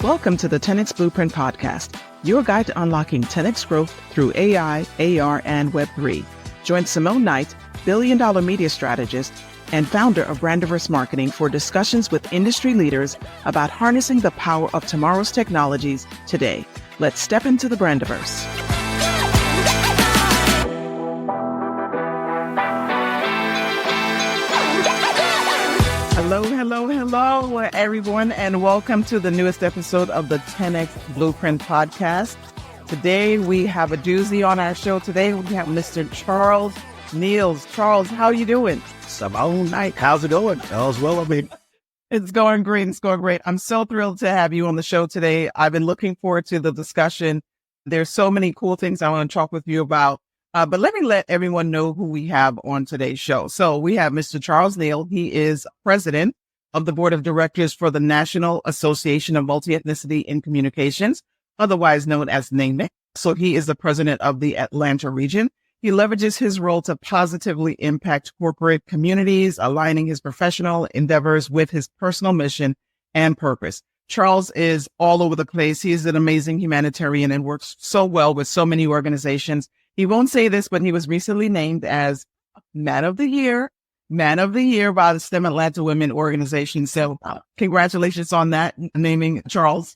Welcome to the 10X Blueprint Podcast, your guide to unlocking 10X growth through AI, AR, and Web3. Join Simone Knight, billion-dollar media strategist and founder of Brandiverse Marketing, for discussions with industry leaders about harnessing the power of tomorrow's technologies today. Let's step into the Brandiverse. Hello, everyone, and welcome to the newest episode of the 10X Blueprint Podcast. Today, we have a doozy on our show. Today, we have Mr. Charles Neal. Charles, how are you doing? Simone Knight, how's it going? All's well, I mean. It's going great. It's going great. I'm so thrilled to have you on the show today. I've been looking forward to the discussion. There's so many cool things I want to talk with you about. But let me let everyone know who we have on today's show. So we have Mr. Charles Neal. He is president of the board of directors for the National Association of Multi-Ethnicity in Communications, otherwise known as NAMIC. So he is the president of the Atlanta region. He leverages his role to positively impact corporate communities, aligning his professional endeavors with his personal mission and purpose. Charles is all over the place. He is an amazing humanitarian and works so well with so many organizations. He won't say this, but he was recently named as Man of the Year by the STEM Atlanta Women Organization. So congratulations on that, naming Charles.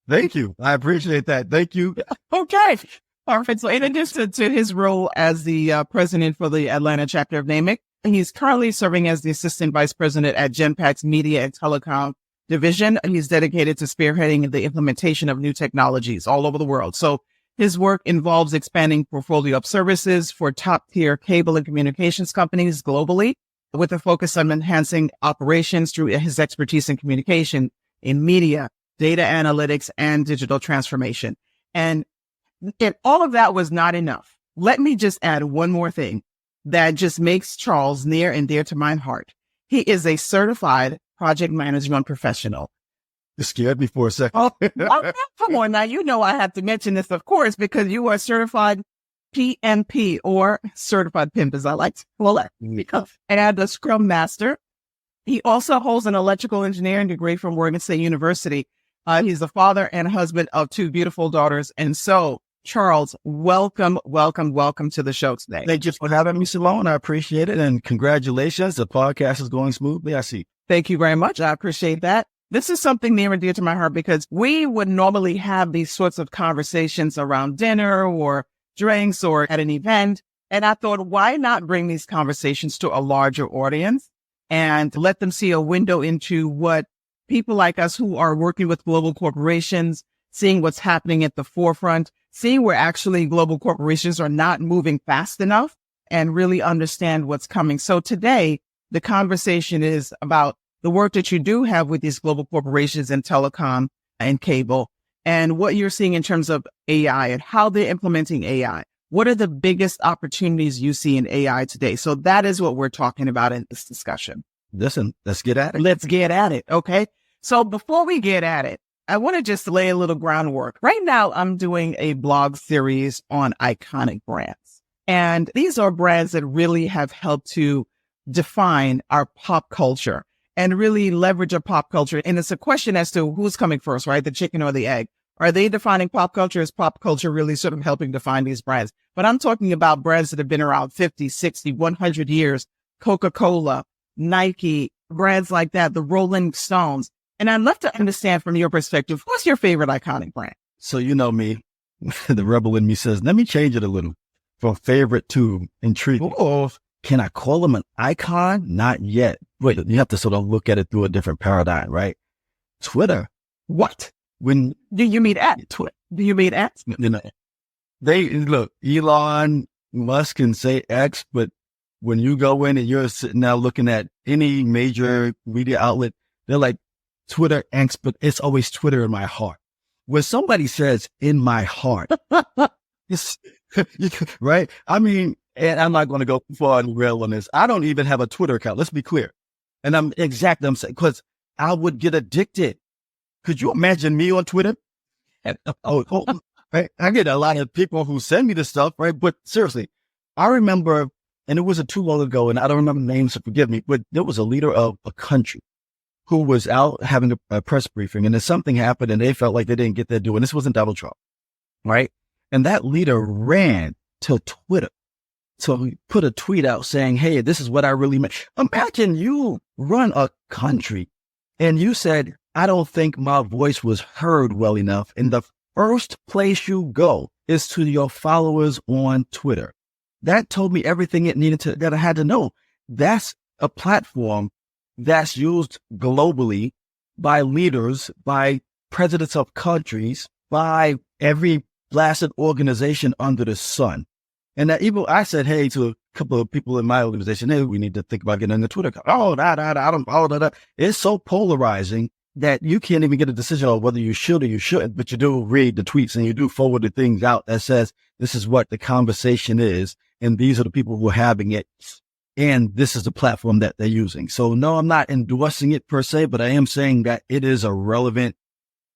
Thank you. I appreciate that. Thank you. Okay. Perfect. So in addition to his role as the president for the Atlanta chapter of NAMIC, he's currently serving as the assistant vice president at Genpact's media and telecom division. He's dedicated to spearheading the implementation of new technologies all over the world. So his work involves expanding portfolio of services for top-tier cable and communications companies globally, with a focus on enhancing operations through his expertise in communication, in media, data analytics, and digital transformation. And if all of that was not enough, let me just add one more thing that just makes Charles near and dear to my heart. He is a certified project management professional. You scared me for a second. Come on now. You know I have to mention this, of course, because you are certified PMP, or certified pimp, as I like to call it, and a Scrum Master. He also holds an electrical engineering degree from Oregon State University. He's the father and husband of two beautiful daughters. And so, Charles, welcome to the show today. Thank you for having me, Simone. I appreciate it. And congratulations. The podcast is going smoothly. I see. Thank you very much. I appreciate that. This is something near and dear to my heart because we would normally have these sorts of conversations around dinner or drinks or at an event. And I thought, why not bring these conversations to a larger audience and let them see a window into what people like us who are working with global corporations, seeing what's happening at the forefront, seeing where actually global corporations are not moving fast enough and really understand what's coming. So today, the conversation is about the work that you do have with these global corporations in telecom and cable, and what you're seeing in terms of AI and how they're implementing AI. What are the biggest opportunities you see in AI today? So that is what we're talking about in this discussion. Listen, let's get at it. Let's get at it. Okay. So before we get at it, I want to just lay a little groundwork. Right now, I'm doing a blog series on iconic brands. And these are brands that really have helped to define our pop culture and really leverage our pop culture. And it's a question as to who's coming first, right? The chicken or the egg? Are they defining pop culture? Is pop culture really sort of helping define these brands? But I'm talking about brands that have been around 50, 60, 100 years, Coca-Cola, Nike, brands like that, the Rolling Stones. And I'd love to understand from your perspective, what's your favorite iconic brand? So you know me, the rebel in me says, let me change it a little from favorite to intriguing. Oh, can I call them an icon? Not yet. Wait, you have to sort of look at it through a different paradigm, right? Twitter. What? When do you mean at Twitter? Do you mean at? You know, they look, Elon Musk can say X, but when you go in and you're sitting now looking at any major media outlet, they're like Twitter X, but it's always Twitter in my heart. When somebody says in my heart, it's right. I mean, and I'm not going to go too far on the rail on this. I don't even have a Twitter account. Let's be clear. And I'm saying, because I would get addicted. Could you imagine me on Twitter? And, right? I get a lot of people who send me this stuff, right? But seriously, I remember, and it wasn't too long ago, and I don't remember names, so forgive me, but there was a leader of a country who was out having a press briefing, and then something happened and they felt like they didn't get their due. And this wasn't Donald Trump, right? And that leader ran to Twitter. So he put a tweet out saying, hey, this is what I really meant. Imagine you run a country and you said, I don't think my voice was heard well enough. And the first place you go is to your followers on Twitter. That told me everything that I had to know. That's a platform that's used globally by leaders, by presidents of countries, by every blasted organization under the sun. And that even I said, hey, to a couple of people in my organization, hey, we need to think about getting on the Twitter account. Oh, I don't follow that. It's so polarizing that you can't even get a decision on whether you should or you shouldn't, but you do read the tweets and you do forward the things out that says, this is what the conversation is. And these are the people who are having it. And this is the platform that they're using. So no, I'm not endorsing it per se, but I am saying that it is a relevant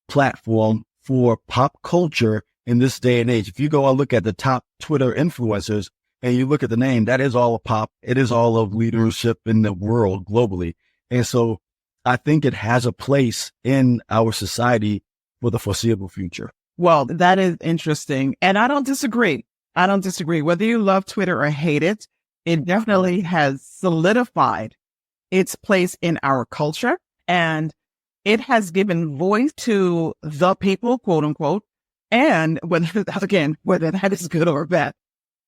platform for pop culture in this day and age. If you go and look at the top Twitter influencers and you look at the name, that is all of pop. It is all of leadership in the world globally. And so I think it has a place in our society for the foreseeable future. Well, that is interesting. And I don't disagree. Whether you love Twitter or hate it, it definitely has solidified its place in our culture, and it has given voice to the people, quote unquote, and whether that is good or bad.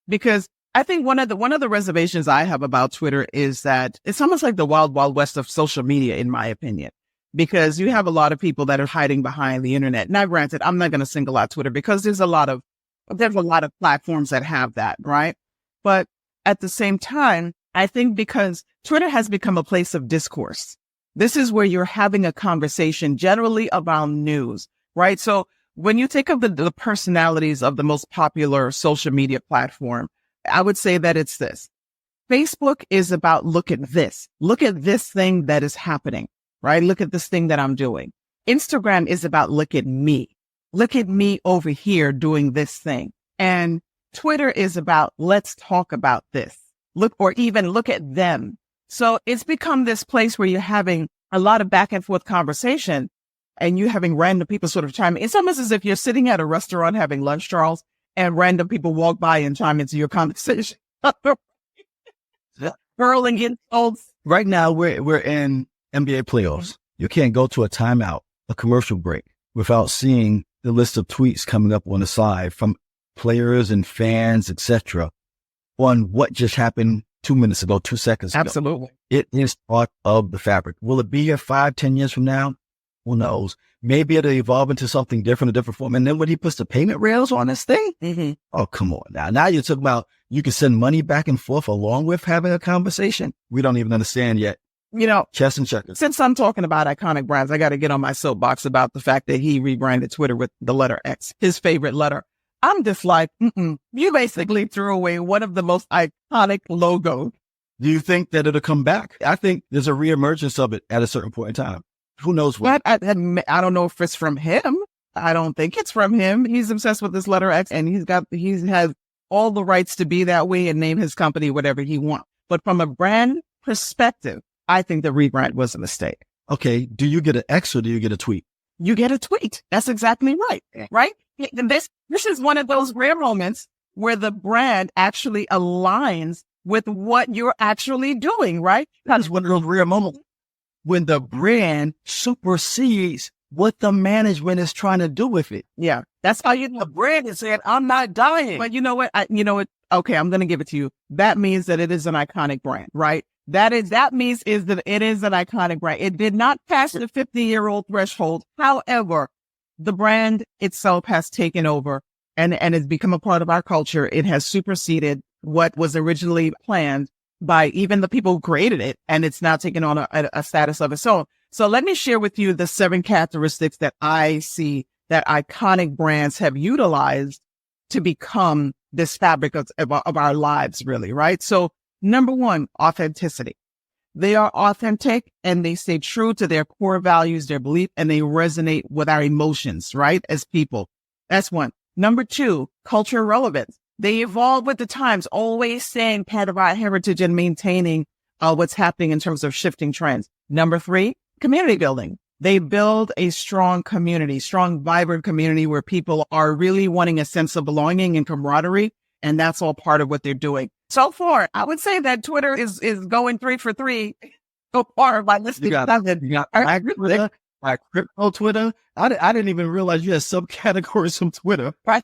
Because I think one of the reservations I have about Twitter is that it's almost like the wild, wild west of social media, in my opinion, because you have a lot of people that are hiding behind the internet. Now, granted, I'm not going to single out Twitter because there's a lot of platforms that have that, right? But at the same time, I think because Twitter has become a place of discourse, this is where you're having a conversation generally about news, right? So when you take up the personalities of the most popular social media platform, I would say that it's this. Facebook is about, look at this thing that is happening, right? Look at this thing that I'm doing. Instagram is about, look at me over here doing this thing. And Twitter is about, let's talk about this. Look at them. So it's become this place where you're having a lot of back and forth conversation and you having random people sort of chime in. It's almost as if you're sitting at a restaurant having lunch, Charles, and random people walk by and chime into your conversation. Hurling insults. Right now, we're in NBA playoffs. You can't go to a timeout, a commercial break, without seeing the list of tweets coming up on the side from players and fans, etc., on what just happened 2 minutes ago, 2 seconds ago. Absolutely. It is part of the fabric. Will it be here 5, 10 years from now? Who knows? Maybe it'll evolve into something different, a different form. And then when he puts the payment rails on this thing, oh, come on now. Now you're talking about you can send money back and forth along with having a conversation. We don't even understand yet. Chess and checkers. Since I'm talking about iconic brands, I got to get on my soapbox about the fact that he rebranded Twitter with the letter X, his favorite letter. I'm just like, you basically threw away one of the most iconic logos. Do you think that it'll come back? I think there's a reemergence of it at a certain point in time. Who knows what? I don't know if it's from him. I don't think it's from him. He's obsessed with this letter X, and he has all the rights to be that way and name his company whatever he wants. But from a brand perspective, I think the rebrand was a mistake. Okay. Do you get an X or do you get a tweet? You get a tweet. That's exactly right. Right? This is one of those rare moments where the brand actually aligns with what you're actually doing, right? That's one of those rare moments when the brand supersedes what the management is trying to do with it. Yeah. That's how the brand is saying, I'm not dying. But you know what? Okay, I'm going to give it to you. That means that it is an iconic brand, right? That means that it is an iconic brand. It did not pass the 50-year-old threshold. However, the brand itself has taken over and has become a part of our culture. It has superseded what was originally planned by even the people who created it, and it's now taken on a status of its own. So let me share with you the 7 characteristics that I see that iconic brands have utilized to become this fabric of our lives, really, right? So number 1, authenticity. They are authentic and they stay true to their core values, their belief, and they resonate with our emotions, right? As people. That's 1. Number 2, culture relevance. They evolve with the times, always staying part of our heritage and maintaining what's happening in terms of shifting trends. Number 3, community building. They build a strong community, strong, vibrant community where people are really wanting a sense of belonging and camaraderie. And that's all part of what they're doing. So far, I would say that Twitter is going 3 for 3 so far by listening. You got Black Twitter, Black crypto Twitter. I didn't even realize you had subcategories from Twitter. Right.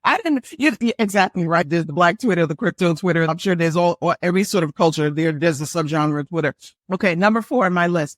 I didn't, exactly right. There's the Black Twitter, the crypto Twitter. I'm sure there's every sort of culture. There's a subgenre of Twitter. Okay. Number 4 on my list,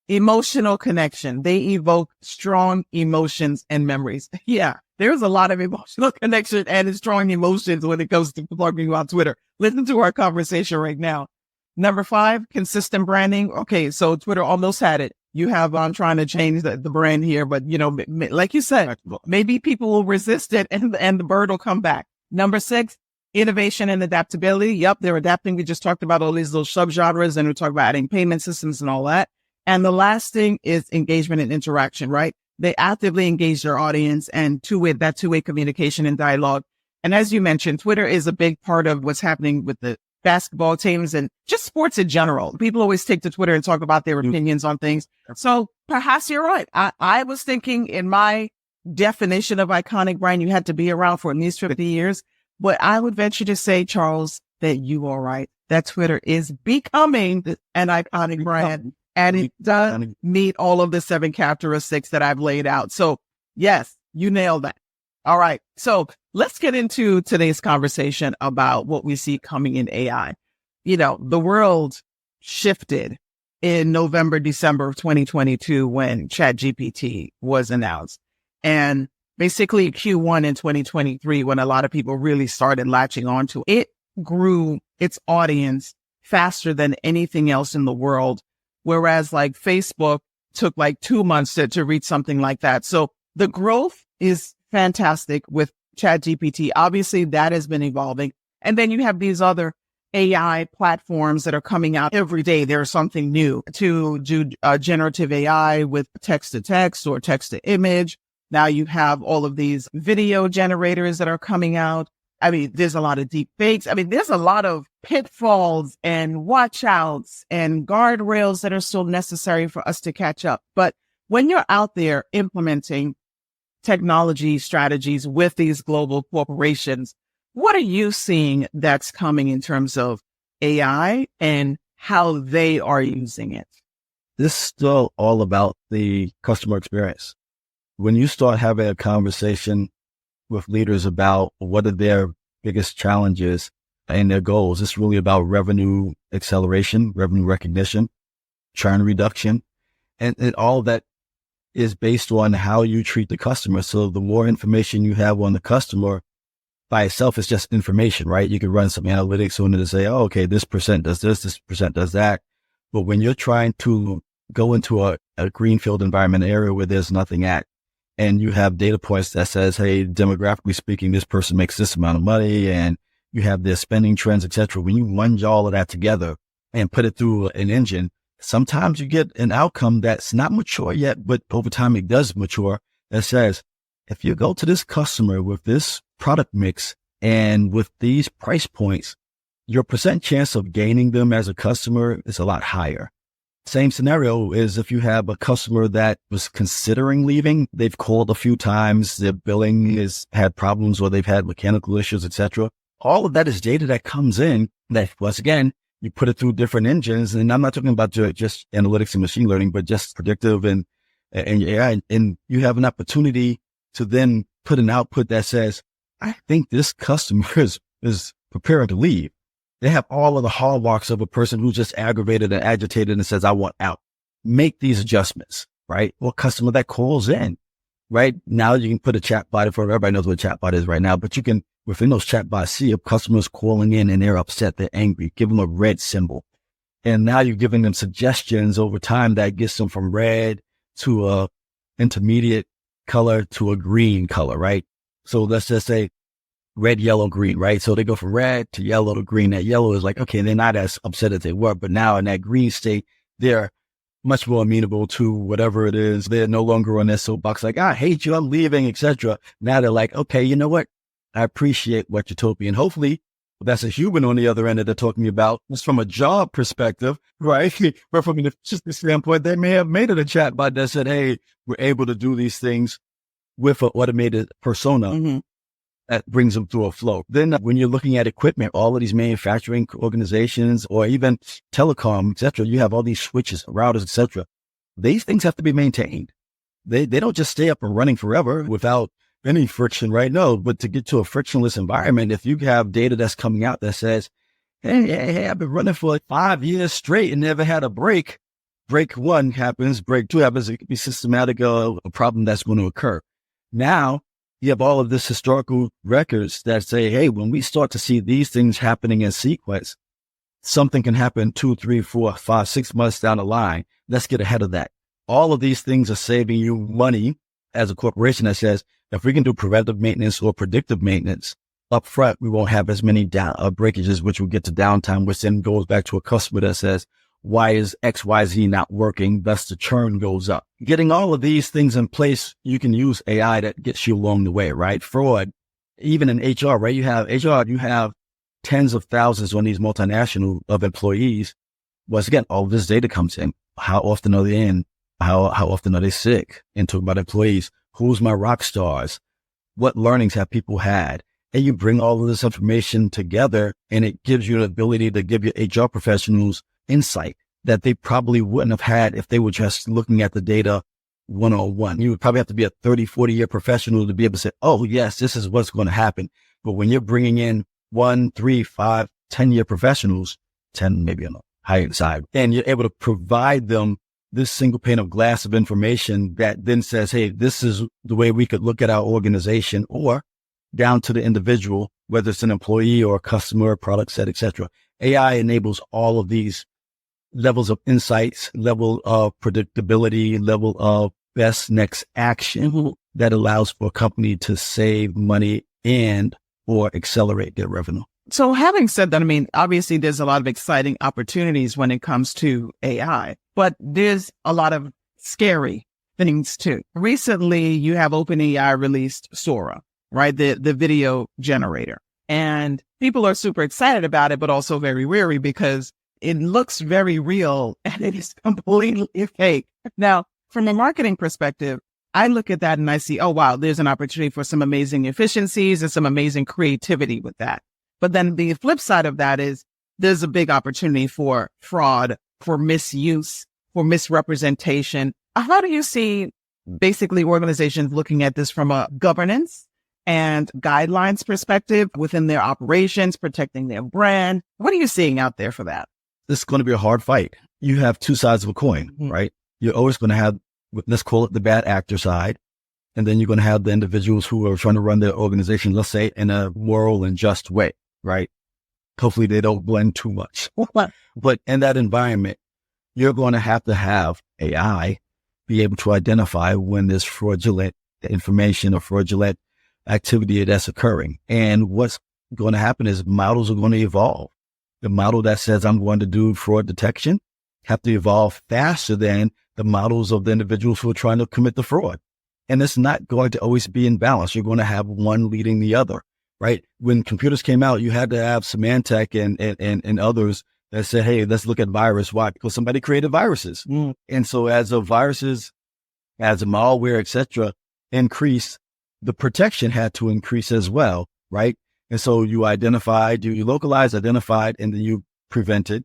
emotional connection. They evoke strong emotions and memories. Yeah. There's a lot of emotional connection and strong emotions when it comes to talking about Twitter. Listen to our conversation right now. Number 5, consistent branding. Okay. So Twitter almost had it. You have, I'm trying to change the brand here, but like you said, maybe people will resist it and the bird will come back. Number 6, innovation and adaptability. Yep. They're adapting. We just talked about all these little subgenres and we talked about adding payment systems and all that. And the last thing is engagement and interaction, right? They actively engage their audience and two-way communication and dialogue. And as you mentioned, Twitter is a big part of what's happening with the basketball teams and just sports in general. People always take to Twitter and talk about their opinions on things. So perhaps you're right. I was thinking in my definition of iconic brand, you had to be around for at least 50 years. But I would venture to say, Charles, that you are right, that Twitter is becoming an iconic brand. And it does meet all of the 7 characteristics that I've laid out. So yes, you nailed that. All right. So let's get into today's conversation about what we see coming in AI. The world shifted in November, December of 2022 when ChatGPT was announced. And basically Q1 in 2023, when a lot of people really started latching onto it, it grew its audience faster than anything else in the world. Whereas like Facebook took like 2 months to reach something like that. So the growth is fantastic with ChatGPT. Obviously that has been evolving. And then you have these other AI platforms that are coming out every day. There's something new to do generative AI with text to text or text to image. Now you have all of these video generators that are coming out. I mean, there's a lot of deep fakes. I mean, there's a lot of pitfalls and watch outs and guardrails that are still necessary for us to catch up. But when you're out there implementing technology strategies with these global corporations, what are you seeing that's coming in terms of AI and how they are using it? This is still all about the customer experience. When you start having a conversation with leaders about what are their biggest challenges and their goals, it's really about revenue acceleration, revenue recognition, churn reduction, and all that is based on how you treat the customer. So the more information you have on the customer by itself is just information, right? You can run some analytics on it to say, oh, okay, this percent does this percent does that. But when you're trying to go into a greenfield environment area where there's nothing at, and you have data points that says, hey, demographically speaking, this person makes this amount of money, and you have their spending trends, etc. When you lunge all of that together and put it through an engine, sometimes you get an outcome that's not mature yet, but over time it does mature, that says, if you go to this customer with this product mix and with these price points, your percent chance of gaining them as a customer is a lot higher. Same scenario is if you have a customer that was considering leaving, they've called a few times, their billing has had problems or they've had mechanical issues, etc. All of that is data that comes in that, once again, you put it through different engines. And I'm not talking about just analytics and machine learning, but just predictive and AI. And you have an opportunity to then put an output that says, I think this customer is preparing to leave. They have all of the hallmarks of a person who's just aggravated and agitated and says, I want out. Make these adjustments, right? Or customer that calls in, right? Now you can put a chat bot for everybody knows what a chat bot is right now, but you can, within those chat bots, see if customers calling in and they're upset, they're angry, give them a red symbol. And now you're giving them suggestions over time that gets them from red to a intermediate color to a green color, right? So let's just say red, yellow, green, right? So they go from red to yellow to green. That yellow is like, okay, they're not as upset as they were, but now in that green state, they're much more amenable to whatever it is. They're no longer on their soapbox like, I hate you, I'm leaving, etc. Now they're like, okay, you know what? I appreciate what you told me. And hopefully That's a human on the other end that they're talking about. Just from a job perspective, right? But from an efficiency standpoint, they may have made it a chatbot that said, hey, we're able to do these things with an automated persona that brings them through a flow. Then when you're looking at equipment, all of these manufacturing organizations or even telecom, et cetera, you have all these switches, routers, et cetera. These things have to be maintained. They don't just stay up and running forever without any friction, right? No, but to get to a frictionless environment, if you have data that's coming out that says, hey, I've been running for like 5 years straight and never had a break. Break one happens, break two happens. It could be systematic, a problem that's going to occur. Now you have all of this historical records that say, hey, when we start to see these things happening in sequence, something can happen 2, 3, 4, 5, 6 months down the line. Let's get ahead of that. All of these things are saving you money as a corporation that says, if we can do preventive maintenance or predictive maintenance up front, we won't have as many breakages, which will get to downtime, which then goes back to a customer that says, why is XYZ not working? Thus the churn goes up. Getting all of these things in place, you can use AI that gets you along the way, right? Fraud, even in HR, right? You have tens of thousands on these multinational of employees. Once again, all of this data comes in. How often are they in? How often are they sick? And talk about employees. Who's my rock stars? What learnings have people had? And you bring all of this information together and it gives you the ability to give your HR professionals insight that they probably wouldn't have had if they were just looking at the data one-on-one. You would probably have to be a 30, 40-year professional to be able to say, oh, yes, this is what's going to happen. But when you're bringing in 1, 3, 5, 10-year professionals, 10 maybe on the higher side, and you're able to provide them this single pane of glass of information that then says, hey, this is the way we could look at our organization, or down to the individual, whether it's an employee or a customer, product set, et cetera. AI enables all of these levels of insights, level of predictability, level of best next action that allows for a company to save money and or accelerate their revenue. So having said that, I mean, obviously there's a lot of exciting opportunities when it comes to AI, but there's a lot of scary things too. Recently, you have OpenAI released Sora, right? The video generator. And people are super excited about it, but also very wary because it looks very real and it is completely fake. Now, from a marketing perspective, I look at that and I see, oh, wow, there's an opportunity for some amazing efficiencies and some amazing creativity with that. But then the flip side of that is there's a big opportunity for fraud, for misuse, for misrepresentation. How do you see basically organizations looking at this from a governance and guidelines perspective within their operations, protecting their brand? What are you seeing out there for that? This is going to be a hard fight. You have two sides of a coin, right? You're always going to have, let's call it the bad actor side. And then you're going to have the individuals who are trying to run their organization, let's say, in a moral and just way, right? Hopefully they don't blend too much. But in that environment, you're going to have AI be able to identify when there's fraudulent information or fraudulent activity that's occurring. And what's going to happen is models are going to evolve. The model that says I'm going to do fraud detection have to evolve faster than the models of the individuals who are trying to commit the fraud. And it's not going to always be in balance. You're going to have one leading the other, right? When computers came out, you had to have Symantec and others that said, hey, let's look at virus. Why? Because somebody created viruses. And so as the viruses, as the malware, et cetera, increase, the protection had to increase as well, right? And so you localized, identified, and then you prevented.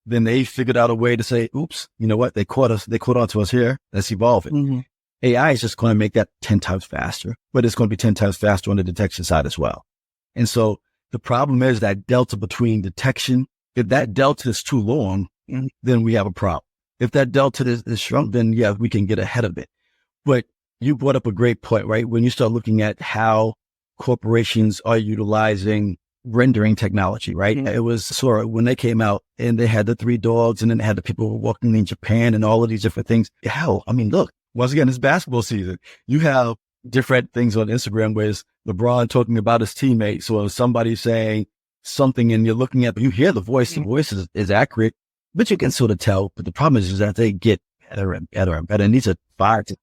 Then they figured out a way to say, oops, you know what? They caught onto us here. Let's evolve it. AI is just going to make that 10 times faster, but it's going to be 10 times faster on the detection side as well. And so the problem is that delta between detection. If that delta is too long, then we have a problem. If that delta is shrunk, then yeah, we can get ahead of it. But you brought up a great point, right? When you start looking at how corporations are utilizing rendering technology, right? It was Sora when they came out and they had the 3 dogs and then they had the people walking in Japan and all of these different things. Hell, I mean, look, once again, it's basketball season. You have different things on Instagram where it's LeBron talking about his teammates or somebody saying something and you hear the voice is accurate, but you can sort of tell. But the problem is that they get better and better and better. And these are 5 to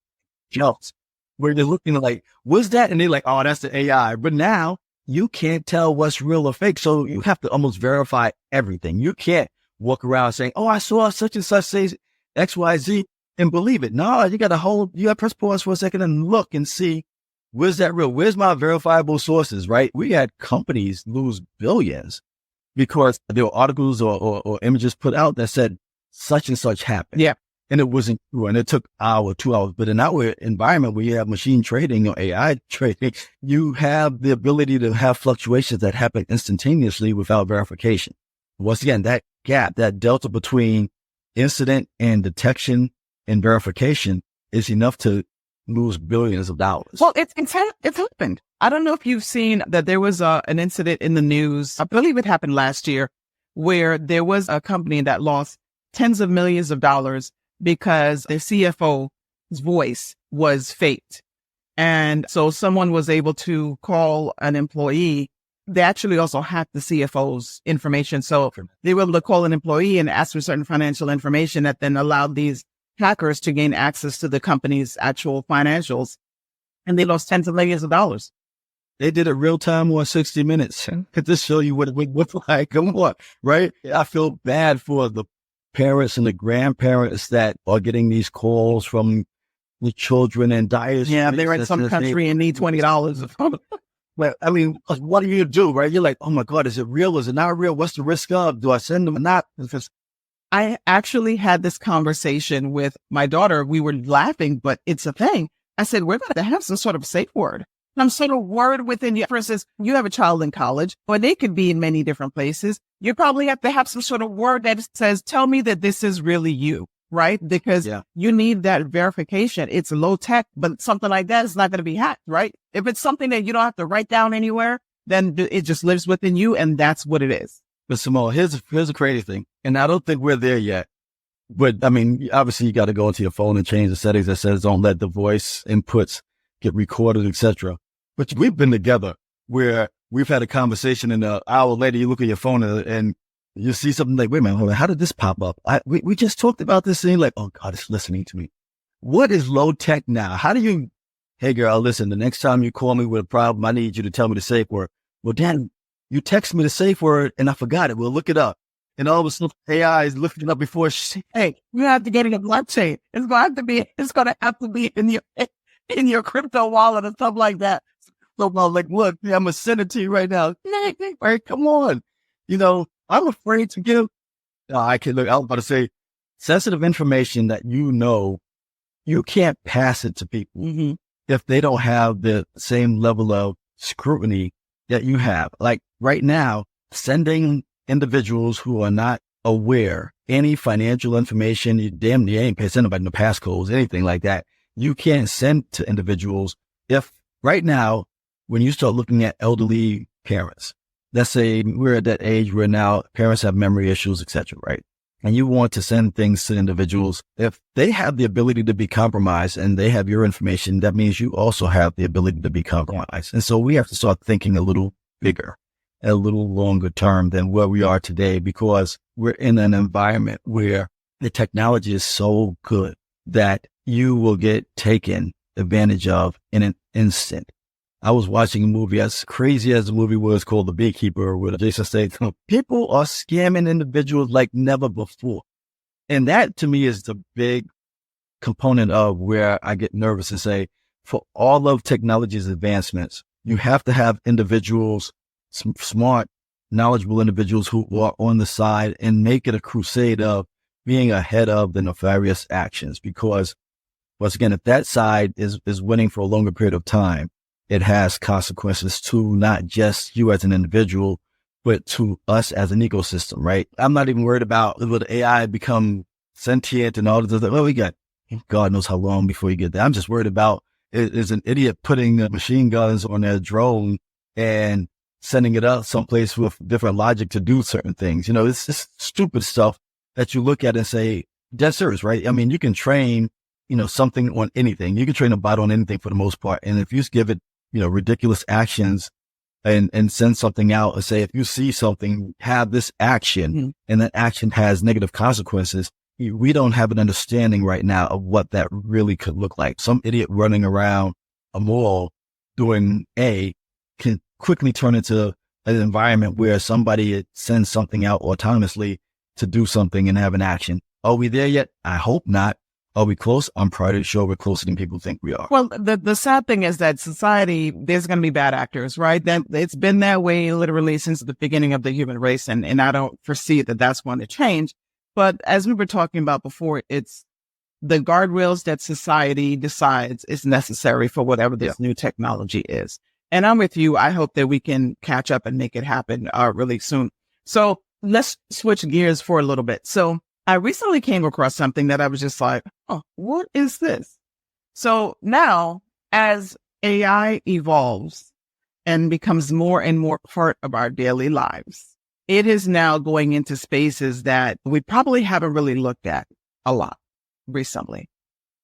jumps where they're looking like, what's that? And they're like, oh, that's the AI. But now you can't tell what's real or fake. So you have to almost verify everything. You can't walk around saying, oh, I saw such and such say XYZ and believe it. No, you got to press pause for a second and look and see, where's that real? Where's my verifiable sources, right? We had companies lose billions because there were articles or images put out that said such and such happened. Yeah. And it wasn't true. And it took an hour, 2 hours. But in our environment where you have machine trading or AI trading, you have the ability to have fluctuations that happen instantaneously without verification. Once again, that gap, that delta between incident and detection and verification is enough to lose billions of dollars. Well, it's happened. I don't know if you've seen that there was an incident in the news. I believe it happened last year where there was a company that lost tens of millions of dollars because the CFO's voice was faked. And so someone was able to call an employee. They actually also hacked the CFO's information. So they were able to call an employee and ask for certain financial information that then allowed these hackers to gain access to the company's actual financials. And they lost tens of millions of dollars. They did it real time on 60 Minutes. Could this show you what it would look like? Come on, right? I feel bad for the parents and the grandparents that are getting these calls from the children and dire. Yeah, they're in some country and need $20. Well, I mean, what do you do, right? You're like, oh my God, is it real? Is it not real? What's the risk of? Do I send them or not? I actually had this conversation with my daughter. We were laughing, but it's a thing. I said, we're going to have some sort of safe word. Some sort of word within you. For instance, you have a child in college, or they could be in many different places. You probably have to have some sort of word that says, tell me that this is really you, right? Because you need that verification. It's low tech, but something like that is not going to be hacked, right? If it's something that you don't have to write down anywhere, then it just lives within you, and that's what it is. But Simone, here's a crazy thing, and I don't think we're there yet. But I mean, obviously you got to go into your phone and change the settings that says don't let the voice inputs get recorded, etc. But we've been together where we've had a conversation and an hour later you look at your phone and you see something like, wait a minute, hold on, how did this pop up? We just talked about this thing, like, oh God, it's listening to me. What is low tech now? How do you, hey girl, listen, the next time you call me with a problem, I need you to tell me the safe word. Well, Dan, you text me the safe word and I forgot it. We'll look it up. And all of a sudden AI is looking it up before hey, you have to get in a blockchain. It's going to have to be in your crypto wallet and stuff like that. So I'm like, look, I'm going to send it to you right now. Right, come on. You know, I'm afraid to give. I was about to say sensitive information that you can't pass it to people if they don't have the same level of scrutiny that you have. Like right now, sending individuals who are not aware any financial information, you ain't sending anybody no passcodes, anything like that. You can't send to individuals if right now, when you start looking at elderly parents, let's say we're at that age where now parents have memory issues, etc., right? And you want to send things to individuals, if they have the ability to be compromised and they have your information, that means you also have the ability to be compromised. And so we have to start thinking a little bigger, a little longer term than where we are today, because we're in an environment where the technology is so good that you will get taken advantage of in an instant. I was watching a movie, as crazy as the movie was, called The Beekeeper with Jason Statham. People are scamming individuals like never before. And that to me is the big component of where I get nervous and say, for all of technology's advancements, you have to have individuals, some smart, knowledgeable individuals who are on the side and make it a crusade of being ahead of the nefarious actions. Because once again, if that side is winning for a longer period of time, it has consequences to not just you as an individual, but to us as an ecosystem, right? I'm not even worried about will the AI become sentient and all this other. Well, we got God knows how long before you get there. I'm just worried about is an idiot putting machine guns on their drone and sending it up someplace with different logic to do certain things. You know, it's just stupid stuff that you look at and say, that's serious, right? I mean, you can train, something on anything. You can train a bot on anything for the most part. And if you just give it, ridiculous actions and send something out and say, if you see something, have this action and that action has negative consequences, we don't have an understanding right now of what that really could look like. Some idiot running around a mall doing A can quickly turn into an environment where somebody sends something out autonomously to do something and have an action. Are we there yet? I hope not. Are we close? I'm pretty sure we're closer than people think we are. Well, the sad thing is that society, there's going to be bad actors, right? That it's been that way literally since the beginning of the human race. And I don't foresee that that's going to change. But as we were talking about before, it's the guardrails that society decides is necessary for whatever this new technology is. And I'm with you. I hope that we can catch up and make it happen really soon. So let's switch gears for a little bit. So I recently came across something that I was just like, oh, what is this? So now as AI evolves and becomes more and more part of our daily lives, it is now going into spaces that we probably haven't really looked at a lot recently.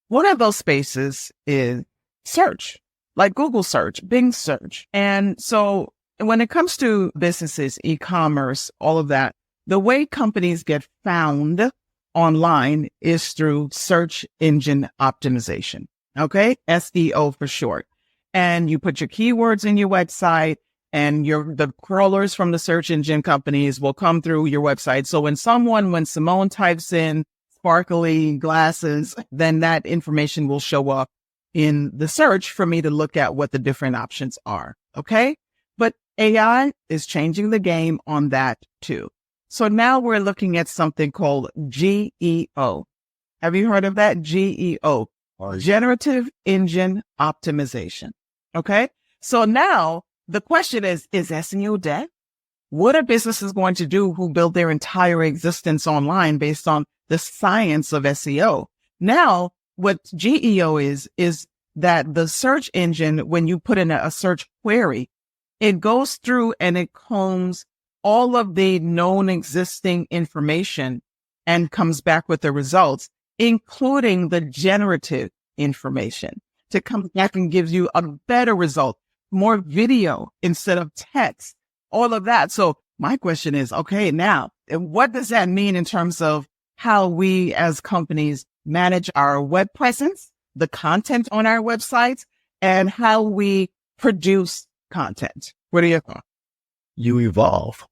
One of those spaces is search, like Google search, Bing search. And so when it comes to businesses, e-commerce, all of that, the way companies get found online is through search engine optimization. Okay. SEO for short. And you put your keywords in your website and the crawlers from the search engine companies will come through your website. So when Simone types in sparkly glasses, then that information will show up in the search for me to look at what the different options are. Okay. But AI is changing the game on that too. So now we're looking at something called GEO. Have you heard of that? GEO, Generative Engine Optimization. Okay. So now the question is SEO dead? What are businesses going to do who build their entire existence online based on the science of SEO? Now, what GEO is that the search engine, when you put in a search query, it goes through and it combs all of the known existing information and comes back with the results, including the generative information, to come back and gives you a better result, more video instead of text, all of that. So my question is, okay, now, what does that mean in terms of how we as companies manage our web presence, the content on our websites, and how we produce content? What are your thoughts? You evolve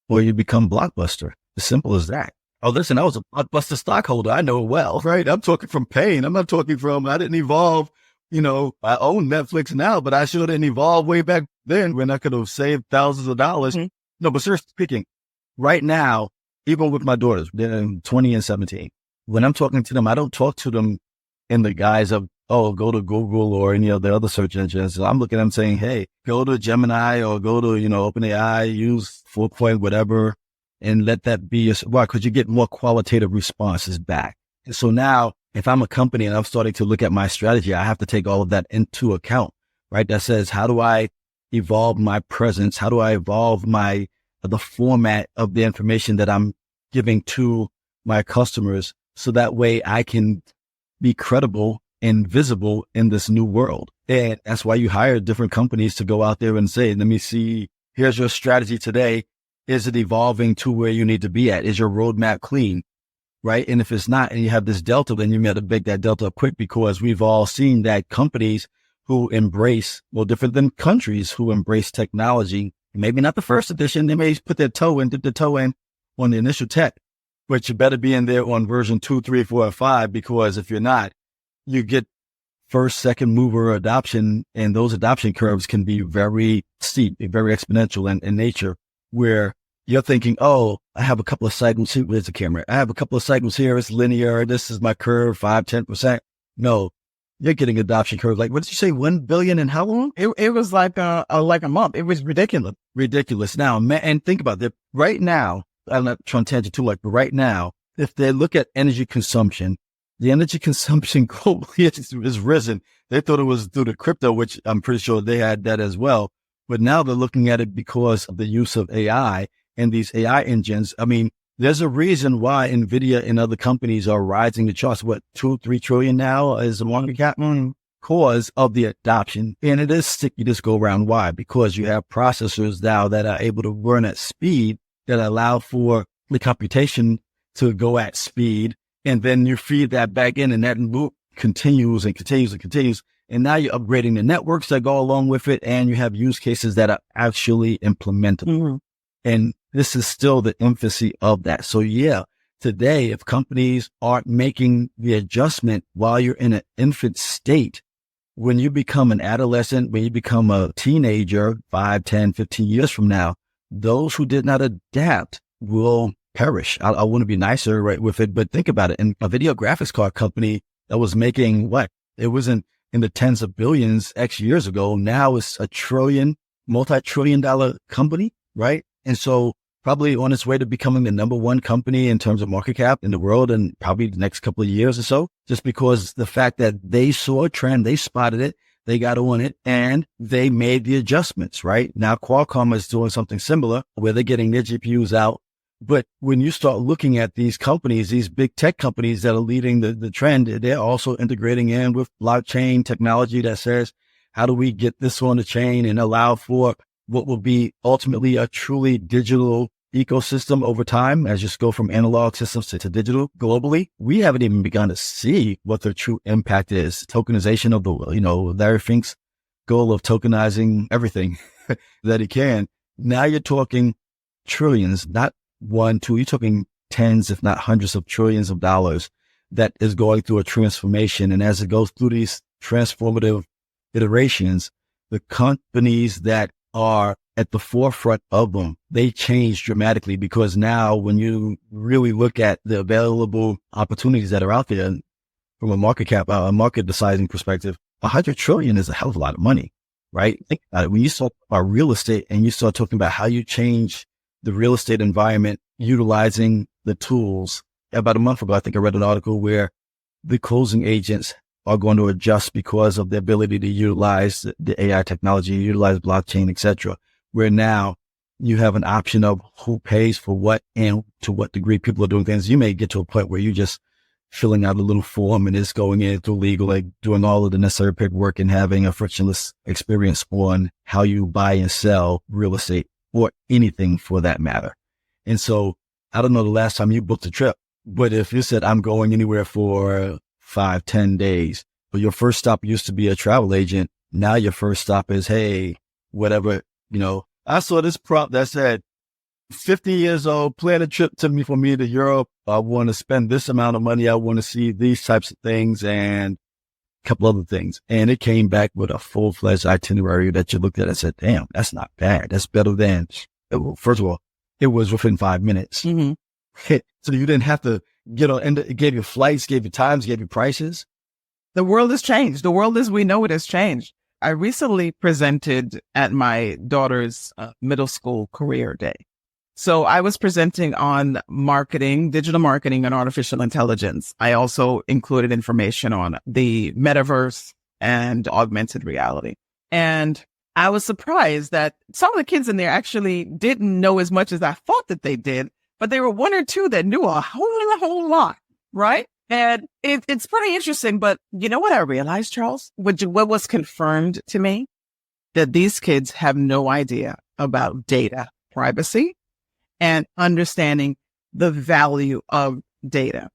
or you become Blockbuster. As simple as that. Oh, listen, I was a Blockbuster stockholder. I know it well, right? I'm talking from pain. I'm not talking from, I didn't evolve. I own Netflix now, but I sure didn't evolve way back then when I could have saved thousands of dollars. Mm-hmm. No, but seriously speaking, right now, even with my daughters, they're 20 and 17. When I'm talking to them, I don't talk to them in the guise of, oh, go to Google or any of the other search engines. I'm looking at them saying, hey, go to Gemini or go to, OpenAI, use 4 point whatever, and let that be why? Because you get more qualitative responses back. And so now, if I'm a company and I'm starting to look at my strategy, I have to take all of that into account, right? That says, how do I evolve my presence? How do I evolve the format of the information that I'm giving to my customers so that way I can be credible and visible in this new world? And that's why you hire different companies to go out there and say, let me see, here's your strategy today. Is it evolving to where you need to be at? Is your roadmap clean? Right. And if it's not, and you have this delta, then you have to make that delta up quick, because we've all seen that companies who embrace, different than countries who embrace technology, maybe not the first edition, they may put dip the toe in on the initial tech, but you better be in there on version 2, 3, 4, or 5, because if you're not, you get first, second mover adoption, and those adoption curves can be very steep, very exponential in nature, where you're thinking, oh, I have a couple of cycles here. Where's the camera? I have a couple of cycles here. It's linear. This is my curve, 5, 10%. No, you're getting adoption curve. Like, what did you say? 1 billion in how long? It was like a month. It was ridiculous. Ridiculous. Now, and think about it. Right now, I'm not trying to tangent too much, but right now, if they look at energy consumption, the energy consumption globally is risen. They thought it was through the crypto, which I'm pretty sure they had that as well. But now they're looking at it because of the use of AI and these AI engines. I mean, there's a reason why NVIDIA and other companies are rising the charts. What, 2-3 trillion now is the market cap? Cause of the adoption. And it is sticky this go around. Why? Because you have processors now that are able to run at speed that allow for the computation to go at speed. And then you feed that back in, and that loop continues and continues and continues. And now you're upgrading the networks that go along with it. And you have use cases that are actually implementable. Mm-hmm. And this is still the infancy of that. So yeah, today, if companies aren't making the adjustment while you're in an infant state, when you become an adolescent, when you become a teenager, 5, 10, 15 years from now, those who did not adapt will perish. I want to be nicer right with it, but think about it. And a video graphics card company that was making what? It wasn't in the tens of billions X years ago. Now it's a multi-trillion dollar company, right? And so probably on its way to becoming the number one company in terms of market cap in the world in probably the next couple of years or so, just because the fact that they saw a trend, they spotted it, they got on it, and they made the adjustments, right? Now Qualcomm is doing something similar where they're getting their GPUs out. But when you start looking at these companies, these big tech companies that are leading the trend, they're also integrating in with blockchain technology that says, how do we get this on the chain and allow for what will be ultimately a truly digital ecosystem over time as you go from analog systems to digital globally? We haven't even begun to see what the true impact is. Tokenization of Larry Fink's goal of tokenizing everything that he can. Now you're talking trillions, not one, two, you're talking tens, if not hundreds of trillions of dollars that is going through a transformation. And as it goes through these transformative iterations, the companies that are at the forefront of them, they change dramatically, because now when you really look at the available opportunities that are out there from a market sizing perspective, 100 trillion is a hell of a lot of money, right? Think about it. When you talk about real estate and you start talking about how you change the real estate environment, utilizing the tools. About a month ago, I think I read an article where the closing agents are going to adjust because of the ability to utilize the AI technology, utilize blockchain, etc. Where now you have an option of who pays for what and to what degree people are doing things. You may get to a point where you're just filling out a little form and it's going in through legal, like doing all of the necessary paperwork and having a frictionless experience on how you buy and sell real estate or anything for that matter. And so I don't know the last time you booked a trip, but if you said, I'm going anywhere for 5, 10 days, but your first stop used to be a travel agent. Now your first stop is, hey, whatever, I saw this prompt that said 50 years old, plan a trip for me to Europe. I want to spend this amount of money. I want to see these types of things and a couple other things. And it came back with a full-fledged itinerary that you looked at and said, damn, that's not bad. That's better than, first of all, it was within 5 minutes. Mm-hmm. So you didn't have to get on, and it gave you flights, gave you times, gave you prices. The world has changed. The world as we know it has changed. I recently presented at my daughter's middle school career day. So I was presenting on marketing, digital marketing, and artificial intelligence. I also included information on the Metaverse and augmented reality. And I was surprised that some of the kids in there actually didn't know as much as I thought that they did, but there were one or two that knew a whole lot, right? And it's pretty interesting. But you know what I realized, Charles? What was confirmed to me? That these kids have no idea about data privacy and understanding the value of data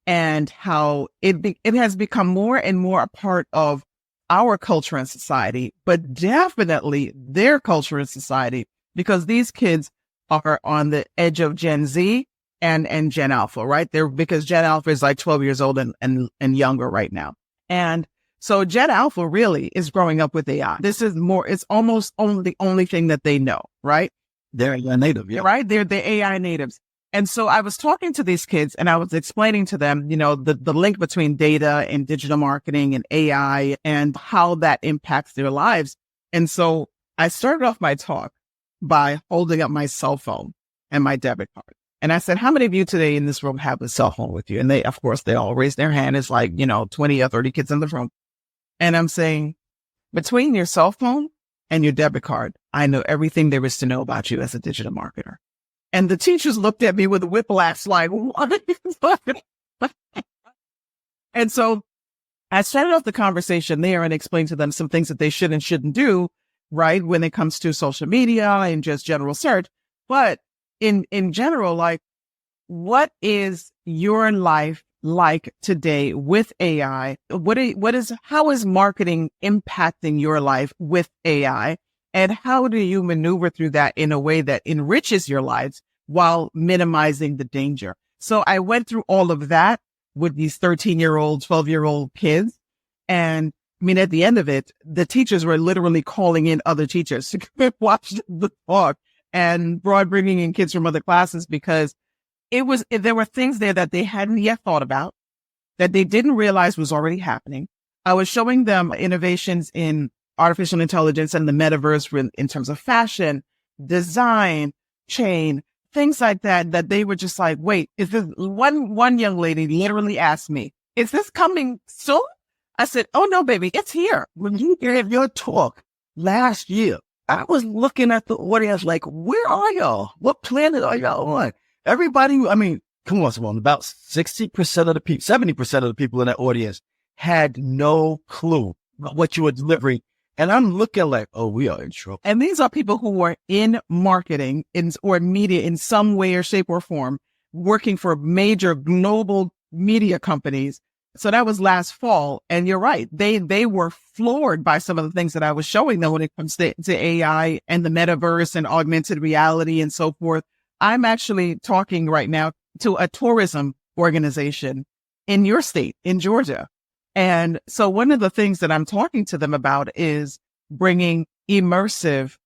and how it has become more and more a part of our culture and society, but definitely their culture and society, because these kids are on the edge of Gen Z and Gen Alpha, right? Because Gen Alpha is like 12 years old and younger right now. And so Gen Alpha really is growing up with AI. It's almost the only thing that they know, right? They're AI native, yeah. Right? They're the AI natives. And so I was talking to these kids and I was explaining to them, the link between data and digital marketing and AI and how that impacts their lives. And so I started off my talk by holding up my cell phone and my debit card. And I said, how many of you today in this room have a cell phone with you? And they all raised their hand. It's like, 20 or 30 kids in the room. And I'm saying, between your cell phone and your debit card, I know everything there is to know about you as a digital marketer. And the teachers looked at me with a whiplash, like, what are you talking about? And so I started off the conversation there and explained to them some things that they should and shouldn't do, right, when it comes to social media and just general search. But in general, like, what is your life like today with AI? How is marketing impacting your life with AI? And how do you maneuver through that in a way that enriches your lives while minimizing the danger? So I went through all of that with these 13-year-old, 12-year-old kids. And I mean, at the end of it, the teachers were literally calling in other teachers to watch the talk and bringing in kids from other classes because there were things there that they hadn't yet thought about, that they didn't realize was already happening. I was showing them innovations in artificial intelligence and the metaverse in terms of fashion, design, chain, things like that, that they were just like, wait, is this one young lady literally asked me, is this coming soon? I said, oh no, baby, it's here. When you gave your talk last year, I was looking at the audience like, where are y'all? What planet are y'all on? Everybody, I mean, come on, Simone, about 60% of the people, 70% of the people in that audience had no clue about what you were delivering. And I'm looking like, oh, we are in trouble. And these are people who were in marketing or media in some way or shape or form, working for major global media companies. So that was last fall. And you're right. They were floored by some of the things that I was showing them when it comes to AI and the metaverse and augmented reality and so forth. I'm actually talking right now to a tourism organization in your state, in Georgia. And so one of the things that I'm talking to them about is bringing immersive,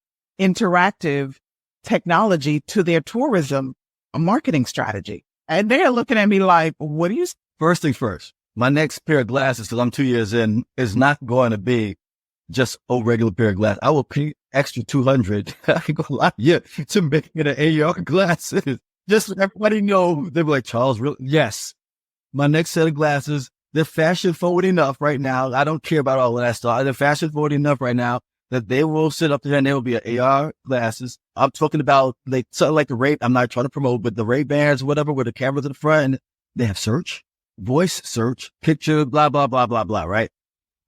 interactive technology to their tourism marketing strategy. And they're looking at me like, what do you? First thing first, my next pair of glasses, because I'm 2 years in, is not going to be just a regular pair of glasses. I will pay extra $200. I can go a lot, to make it an AR glasses. Just so everybody know, they'll be like, Charles, really? Yes. My next set of glasses, they're fashion forward enough right now. I don't care about all of that stuff. They're fashion forward enough right now that they will sit up there and they will be an AR glasses. I'm talking about something like the Ray. I'm not trying to promote, but the Ray-Bans, whatever, with the cameras in the front, and they have search, voice search, picture, blah, blah, blah, blah, blah, right?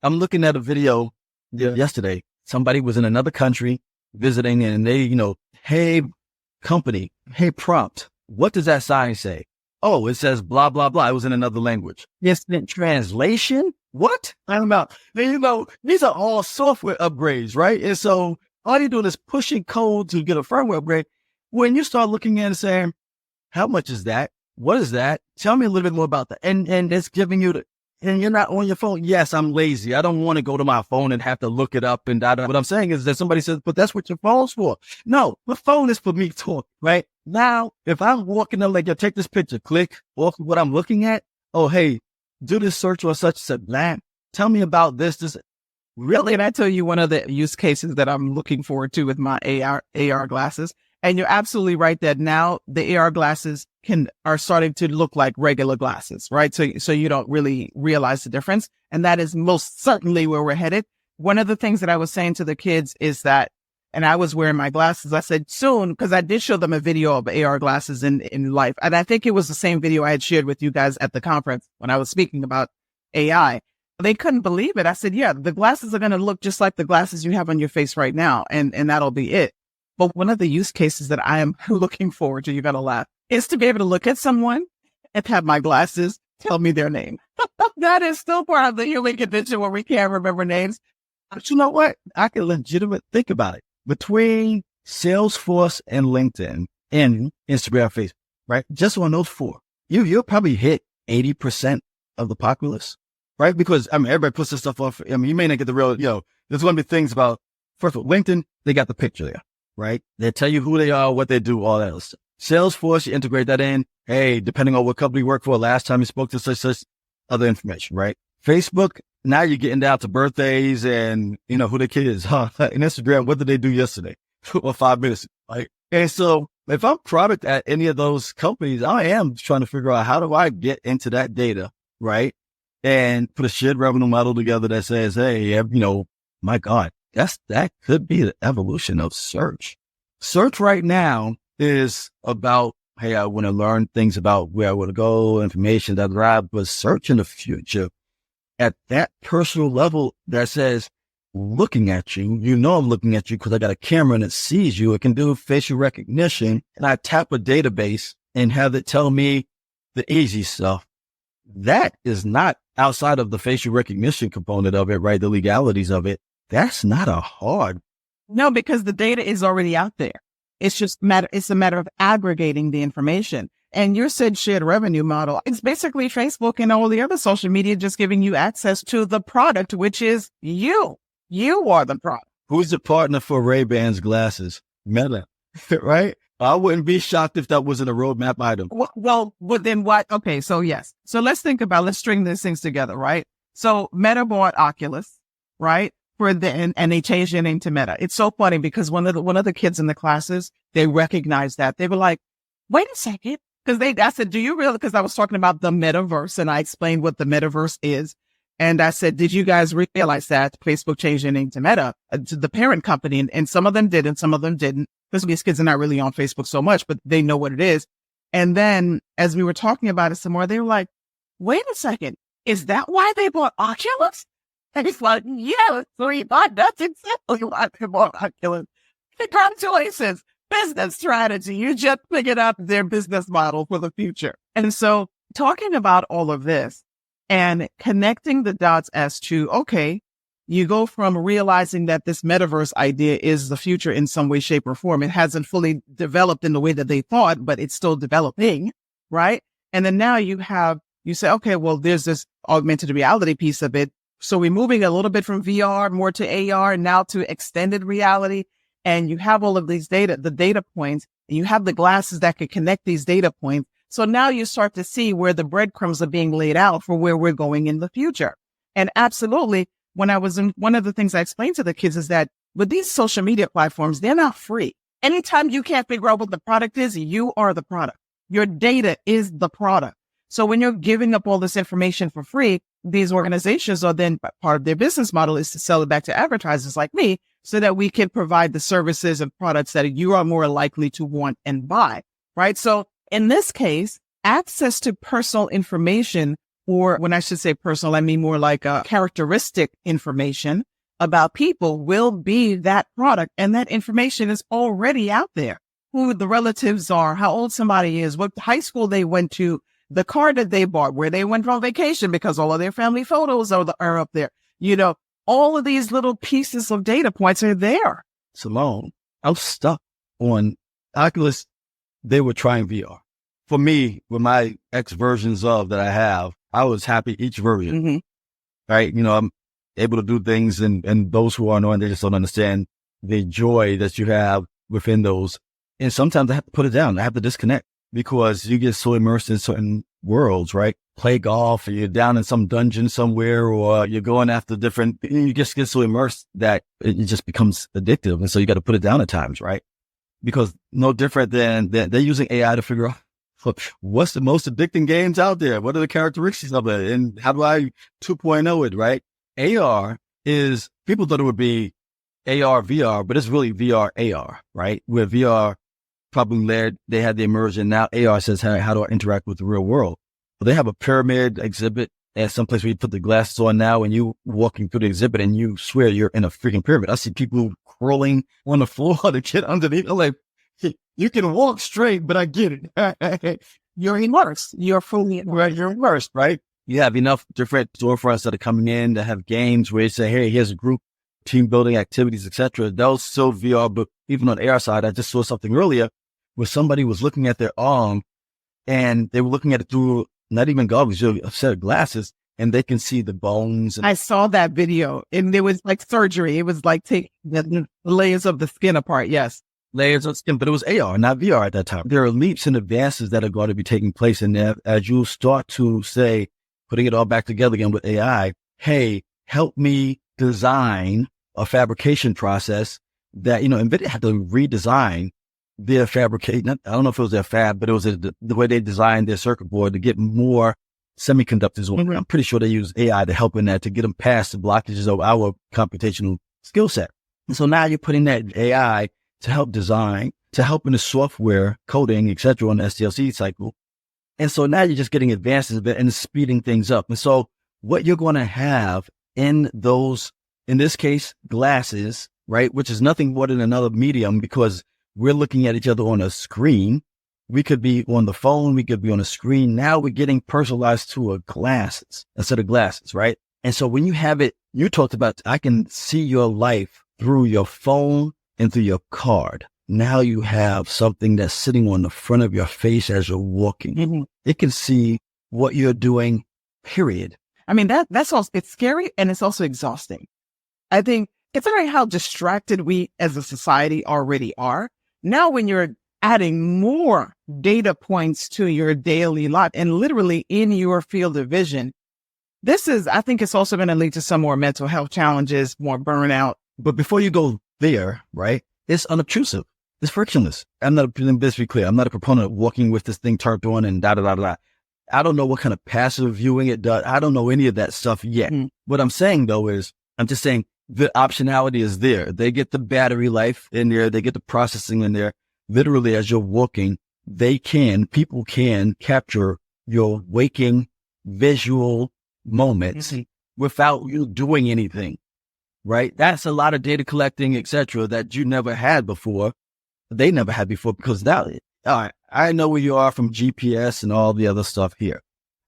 I'm looking at a video yesterday. Somebody was in another country visiting and they, hey, company, hey, prompt, what does that sign say? Oh, it says blah, blah, blah. It was in another language. Instant translation? What? I'm about, these are all software upgrades, right? And so all you're doing is pushing code to get a firmware upgrade. When you start looking at it and saying, how much is that? What is that? Tell me a little bit more about that. And it's giving you and you're not on your phone. Yes, I'm lazy. I don't want to go to my phone and have to look it up. And what I'm saying is that somebody says, but that's what your phone's for. No, the phone is for me talk, right? Now, if I'm walking up, like, take this picture, click off what I'm looking at. Oh, hey, do this search or such a blank. Tell me about this. Really? Can I tell you one of the use cases that I'm looking forward to with my AR glasses? And you're absolutely right that now the AR glasses are starting to look like regular glasses, right? So you don't really realize the difference. And that is most certainly where we're headed. One of the things that I was saying to the kids is that, and I was wearing my glasses, I said soon, because I did show them a video of AR glasses in life. And I think it was the same video I had shared with you guys at the conference when I was speaking about AI. They couldn't believe it. I said, yeah, the glasses are going to look just like the glasses you have on your face right now. And that'll be it. But one of the use cases that I am looking forward to, you're going to laugh, is to be able to look at someone and have my glasses tell me their name. That is still part of the human condition where we can't remember names. But you know what? I can legitimately think about it. Between Salesforce and LinkedIn and Instagram, Facebook, right? Just on those four, you'll probably hit 80% of the populace, right? Because, everybody puts this stuff off. You may not get the real, there's going to be things about, first of all, LinkedIn, they got the picture there. Right? They tell you who they are, what they do, all that other stuff. Salesforce, you integrate that in. Hey, depending on what company you work for, last time you spoke to such other information, right? Facebook, now you're getting down to birthdays and, who the kid is, huh? And Instagram, what did they do yesterday? Or 5 minutes, right? And so if I'm product at any of those companies, I am trying to figure out how do I get into that data, right? And put a shared revenue model together that says, hey, my God. That could be the evolution of search. Search right now is about, hey, I want to learn things about where I want to go, information that drive, but search in the future at that personal level that says, looking at you, I'm looking at you because I got a camera and it sees you. It can do facial recognition. And I tap a database and have it tell me the easy stuff. that is not outside of the facial recognition component of it, right? The legalities of it. That's not a hard. No, because the data is already out there. It's just it's a matter of aggregating the information. And your said shared revenue model, it's basically Facebook and all the other social media just giving you access to the product, which is you. You are the product. Who's the partner for Ray-Ban's glasses? Meta, right? I wouldn't be shocked if that wasn't a roadmap item. Well, then what? Okay, so yes. So let's string these things together, right? So Meta bought Oculus, right? And they changed their name to Meta. It's so funny because one of the kids in the classes, they recognized that. They were like, wait a second. I said, do you realize, because I was talking about the Metaverse and I explained what the Metaverse is. And I said, did you guys realize that Facebook changed their name to Meta, to the parent company? And some of them did and some of them didn't. Because these kids are not really on Facebook so much, but they know what it is. And then as we were talking about it some more, they were like, wait a second. Is that why they bought Oculus? And it's like, yeah, we thought that's exactly why they bought Oculus. Congratulations. Business strategy. You just figured out their business model for the future. And so talking about all of this and connecting the dots as to, okay, you go from realizing that this metaverse idea is the future in some way, shape, or form. It hasn't fully developed in the way that they thought, but it's still developing, right? And then now you say, okay, well, there's this augmented reality piece of it. So we're moving a little bit from VR more to AR, now to extended reality. And you have all of these the data points, and you have the glasses that can connect these data points. So now you start to see where the breadcrumbs are being laid out for where we're going in the future. And absolutely, when I was in, one of the things I explained to the kids is that with these social media platforms, they're not free. Anytime you can't figure out what the product is, you are the product. Your data is the product. So when you're giving up all this information for free, these organizations are then part of their business model is to sell it back to advertisers like me so that we can provide the services and products that you are more likely to want and buy, right? So in this case, access to personal information, or when I should say personal, I mean more like a characteristic information about people will be that product. And that information is already out there. Who the relatives are, how old somebody is, what high school they went to, the car that they bought, where they went on vacation, because all of their family photos are up there. You know, all of these little pieces of data points are there. Simone, I'm stuck on Oculus. They were trying VR. For me, with my X versions of that I have, I was happy each version, Mm-hmm. right? You know, I'm able to do things and those who aren't on, they just don't understand the joy that you have within those. And sometimes I have to put it down. I have to disconnect because you get so immersed in certain worlds, right? Play golf, or you're down in some dungeon somewhere, or you're going after you just get so immersed that it just becomes addictive. And so you got to put it down at times, right? Because no different than they're using AI to figure out what's the most addicting games out there? What are the characteristics of it? And how do I 2.0 it, right? AR is, people thought it would be AR, VR, but it's really VR, AR, right? Where VR probably led, they had the immersion. Now AR says, how do I interact with the real world? Well, they have a pyramid exhibit at some place where you put the glasses on now and you walking through the exhibit and you swear you're in a freaking pyramid. I see people crawling on the floor to get underneath. I'm like, you can walk straight, but I get it. You're immersed. You're fully immersed. Right, you're immersed, right? You have enough different storefronts that are coming in that have games where you say, hey, here's a group, team building activities, etc. Those still VR, but even on the AR side, I just saw something earlier where somebody was looking at their arm and they were looking at it through not even goggles, a set of glasses, and they can see the bones. I saw that video, and it was like surgery. It was like taking the layers of the skin apart. Yes. Layers of skin, but it was AR, not VR at that time. There are leaps and advances that are going to be taking place in there as you start to say, putting it all back together again with AI, hey, help me design a fabrication process that, you know, NVIDIA had to redesign their fabrication. I don't know if it was their fab, but it was the way they designed their circuit board to get more semiconductors on. I'm pretty sure they use AI to help in that, to get them past the blockages of our computational skill set. And so now you're putting that AI to help design, to help in the software coding, et cetera, on the SDLC cycle. And so now you're just getting advances and speeding things up. And so what you're going to have in those, in this case, glasses, right, which is nothing more than another medium because we're looking at each other on a screen, We could be on the phone. We could be on a screen. Now we're getting personalized to a glasses instead of glasses, right? And so when you have it, you talked about, I can see your life through your phone and through your card. Now you have something that's sitting on the front of your face as you're walking. Mm-hmm. It can see what you're doing, period. I mean, that's also, it's scary and it's also exhausting. I think considering how distracted we as a society already are, now when you're adding more data points to your daily life and literally in your field of vision, I think it's also going to lead to some more mental health challenges, more burnout. But before you go there, right, it's unobtrusive. It's frictionless. Let's be clear. I'm not a proponent of walking with this thing turned on and da-da-da-da. I don't know what kind of passive viewing it does. I don't know any of that stuff yet. Mm. What I'm saying, though, is I'm just saying the optionality is there. They get the battery life in there. They get the processing in there. Literally, as you're walking, people can capture your waking visual moments without you doing anything, right? That's a lot of data collecting, etc., that you never had before. They never had before, because now, all right, I know where you are from GPS and all the other stuff here.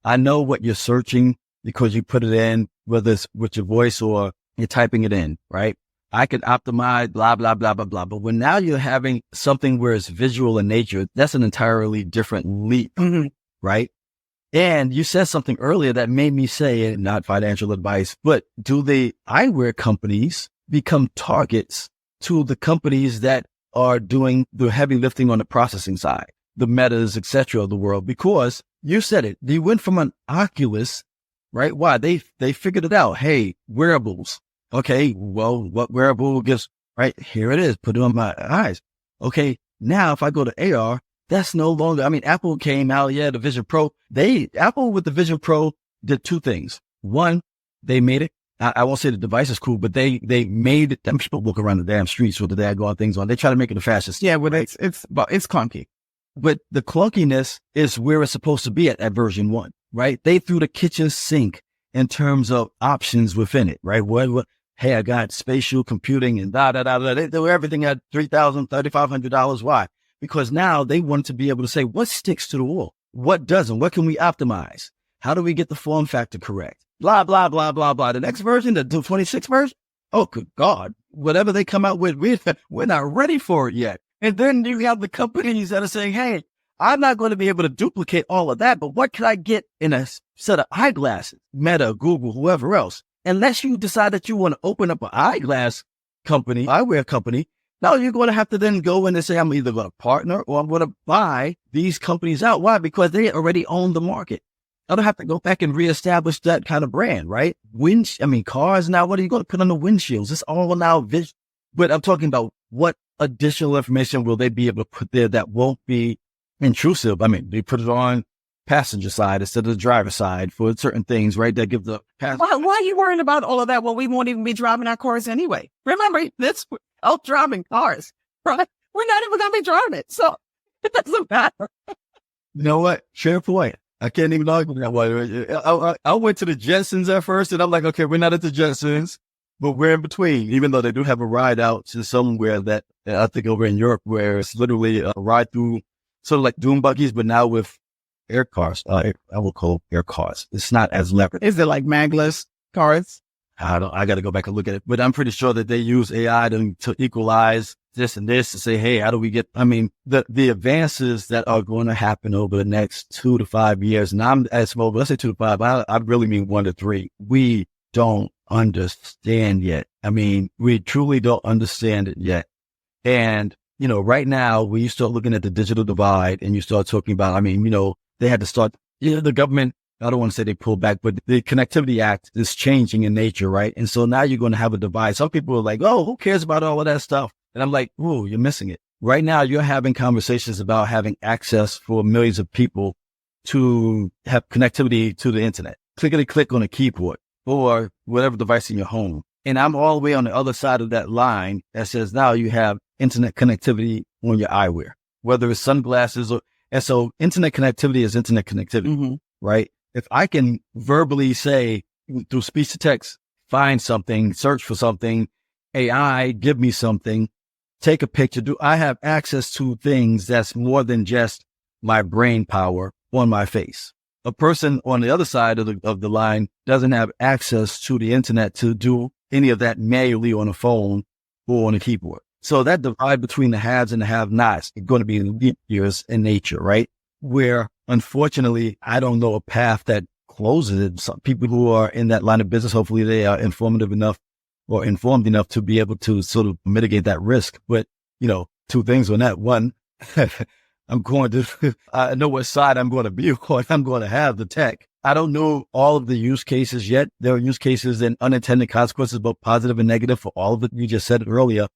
I know what you're searching because you put it in, whether it's with your voice or you're typing it in, right? I can optimize, blah, blah, blah, blah, blah. But when now you're having something where it's visual in nature, that's an entirely different leap, right? And you said something earlier that made me say, not financial advice, but do the eyewear companies become targets to the companies that are doing the heavy lifting on the processing side, the Metas, et cetera, of the world? Because you said it, they went from an Oculus, right? Why? They figured it out. Hey, wearables. Okay, well, what wearable gives, right? Here it is. Put it on my eyes. Okay, now if I go to AR, that's no longer, I mean, Apple came out, the Vision Pro. Apple with the Vision Pro did two things. One, they made it. I won't say the device is cool, but they made it. Them people walk around the damn streets with the daggone things on. They try to make it the fastest. Yeah, but right? it's clunky. But the clunkiness is where it's supposed to be at version 1, right? They threw the kitchen sink in terms of options within it, right? What? Hey, I got spatial computing and da-da-da-da. They do everything at $3,000, $3,500. Why? Because now they want to be able to say, what sticks to the wall? What doesn't? What can we optimize? How do we get the form factor correct? Blah, blah, blah, blah, blah. The next version, the 26 version? Oh, good God. Whatever they come out with, we're not ready for it yet. And then you have the companies that are saying, hey, I'm not going to be able to duplicate all of that, but what can I get in a set of eyeglasses? Meta, Google, whoever else. Unless you decide that you want to open up an eyewear company, now you're going to have to then go in and say, I'm either going to partner or I'm going to buy these companies out. Why? Because they already own the market. I don't have to go back and reestablish that kind of brand, right? Cars now, what are you going to put on the windshields? It's all now visual. But I'm talking about what additional information will they be able to put there that won't be intrusive? I mean, they put it on passenger side instead of the driver side for certain things, right? That give the passenger. Why are you worrying about all of that? Well, we won't even be driving our cars anyway. Remember, that's out driving cars, right? We're not even going to be driving it. So it doesn't matter. You know what? Fair point. I can't even argue that way. I went to the Jetsons at first and I'm like, okay, we're not at the Jetsons, but we're in between, even though they do have a ride out to somewhere that I think over in Europe where it's literally a ride through sort of like dune buggies, but now with air cars. I will call air cars. It's not as levered. Is it like magless cars? I got to go back and look at it, but I'm pretty sure that they use AI to equalize this and this to say, hey, how do we get, the advances that are going to happen over the next 2 to 5 years. And I'm as well, let's say 2 to 5, I really mean 1 to 3. We don't understand yet. We truly don't understand it yet. And, right now when you start looking at the digital divide and you start talking about, they had to start, the government, I don't want to say they pulled back, but the Connectivity Act is changing in nature, right? And so now you're going to have a divide. Some people are like, oh, who cares about all of that stuff? And I'm like, ooh, you're missing it. Right now, you're having conversations about having access for millions of people to have connectivity to the internet. Click on a keyboard or whatever device in your home. And I'm all the way on the other side of that line that says now you have internet connectivity on your eyewear, whether it's sunglasses or, and so internet connectivity is internet connectivity, right? If I can verbally say through speech to text, find something, search for something, AI, give me something, take a picture, I have access to things that's more than just my brain power on my face. A person on the other side of the line doesn't have access to the internet to do any of that manually on a phone or on a keyboard. So that divide between the haves and the have-nots is going to be in leap years in nature, right? Where unfortunately, I don't know a path that closes it. Some people who are in that line of business, hopefully they are informative enough or informed enough to be able to sort of mitigate that risk. But, two things on that. One, I know what side I'm going to be on. I'm going to have the tech. I don't know all of the use cases yet. There are use cases and unintended consequences, both positive and negative for all of it. You just said it earlier.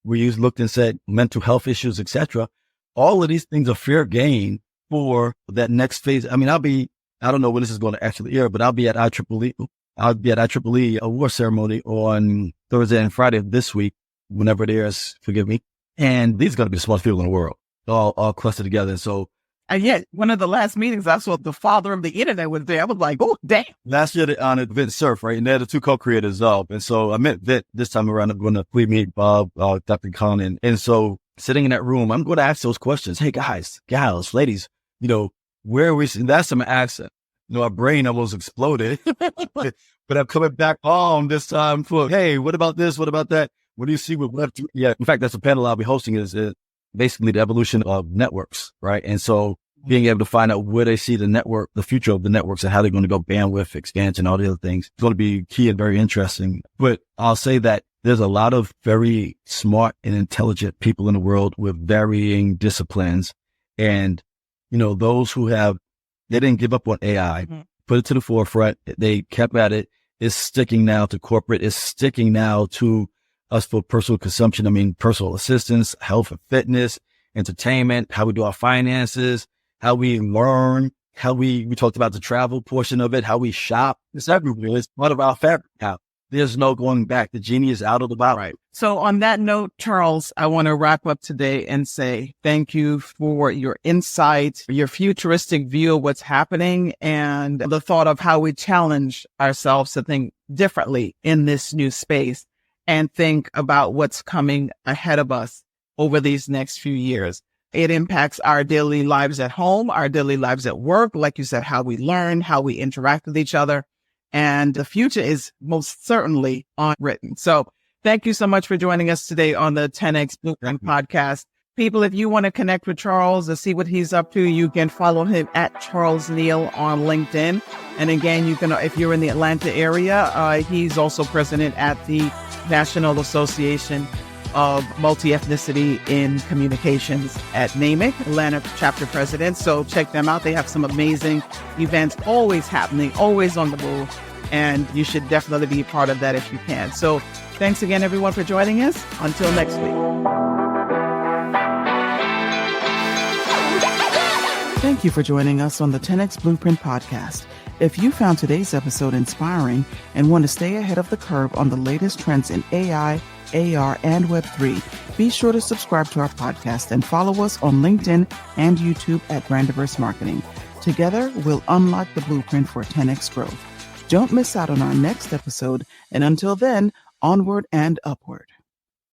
We looked and said mental health issues, etc. All of these things are fair game for that next phase. I mean, I don't know when this is going to actually air, but I'll be at IEEE. I'll be at IEEE award ceremony on Thursday and Friday of this week, whenever it airs, forgive me. And these are going to be the smartest people in the world, all clustered together. So, and yet, one of the last meetings, I saw the father of the internet was there. I was like, oh, damn. Last year on Vint Cerf, right? And they're the two co-creators of. And so I met Vint this time around. I'm going to meet Bob, Dr. Khan. And so sitting in that room, I'm going to ask those questions. Hey, guys, gals, ladies, where are we? And that's my accent. Our brain almost exploded. But I'm coming back home this time for, hey, what about this? What about that? What do you see with Web3? Yeah, in fact, that's a panel I'll be hosting is basically the evolution of networks, right? And so being able to find out where they see the future of the networks and how they're going to go bandwidth, expansion, all the other things, it's going to be key and very interesting. But I'll say that there's a lot of very smart and intelligent people in the world with varying disciplines. And, those who they didn't give up on AI, put it to the forefront. They kept at it. It's sticking now to corporate. It's sticking now to us for personal consumption. I mean, personal assistance, health and fitness, entertainment, how we do our finances, how we learn, how we talked about the travel portion of it, how we shop. It's everywhere. It's part of our fabric now. There's no going back. The genie is out of the bottle. Right. So on that note, Charles, I want to wrap up today and say thank you for your insight, your futuristic view of what's happening, and the thought of how we challenge ourselves to think differently in this new space and think about what's coming ahead of us over these next few years. It impacts our daily lives at home, our daily lives at work, like you said, how we learn, how we interact with each other. And the future is most certainly unwritten. So thank you so much for joining us today on the 10X Blueprint podcast. People, if you want to connect with Charles and see what he's up to, you can follow him at Charles Neal on LinkedIn. And again, you can, if you're in the Atlanta area, he's also president at the National Association of Multi-Ethnicity in Communications at NAMIC, Atlanta chapter president. So check them out. They have some amazing events always happening, always on the move. And you should definitely be a part of that if you can. So thanks again, everyone, for joining us. Until next week. Thank you for joining us on the 10X Blueprint podcast. If you found today's episode inspiring and want to stay ahead of the curve on the latest trends in AI, AR, and Web3, be sure to subscribe to our podcast and follow us on LinkedIn and YouTube at Brandiverse Marketing. Together, we'll unlock the blueprint for 10X growth. Don't miss out on our next episode, and until then, onward and upward.